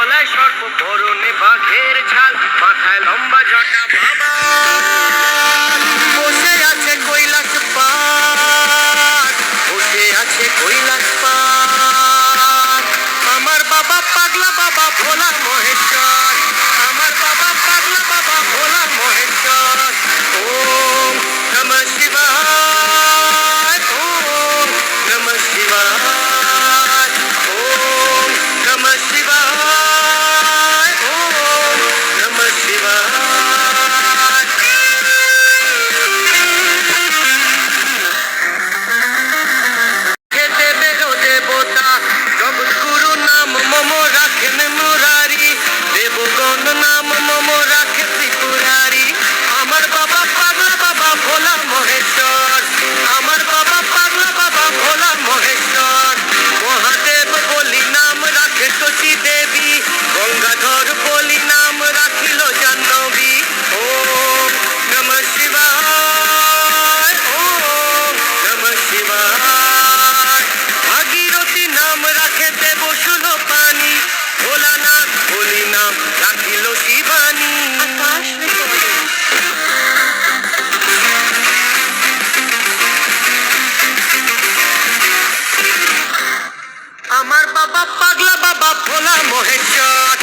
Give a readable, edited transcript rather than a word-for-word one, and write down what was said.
গলায় সর্প, পরনে বাঘের ছাল, মাথায় লম্বা জটা। বাবা বসে আছে কৈলাস পাত, বসে আছে কৈলাস পাত। আমার বাবা পাগলা বাবা ভোলা মহেশ্বর, আমার বাবা পাগলা বাবা ভোলা মহেশ্বর। ওম নমঃ শিবায়, ওম নমঃ শিবায়, ওম নমঃ শিবায়, ওম নমঃ শিবায়। খেতে বেরো দেবতা, জগৎগুরু নাম মম রাখেন মুরারি, দেবগণ নাম মম রাখে ত্রিপুরারি। আমার বাবা পাগলা বাবা ভোলা মহেশ্বর, আমার বাবা পাগলা বাবা ভোলা মহেশ্বর। মহাদেব বলি নাম রাখে শচী দেবী, গঙ্গাধর বলি নাম রাখিল জাহ্নবী। ওম নমঃ শিবায়, ওম নমঃ শিবায়। ভাগীরথী নাম রাখে দেব সুল পানি, ভোলানাথ বলি নাম রাখিল শিবানী। আমার বাবা পাগলা বাবা ভোলা মহেশ্বর,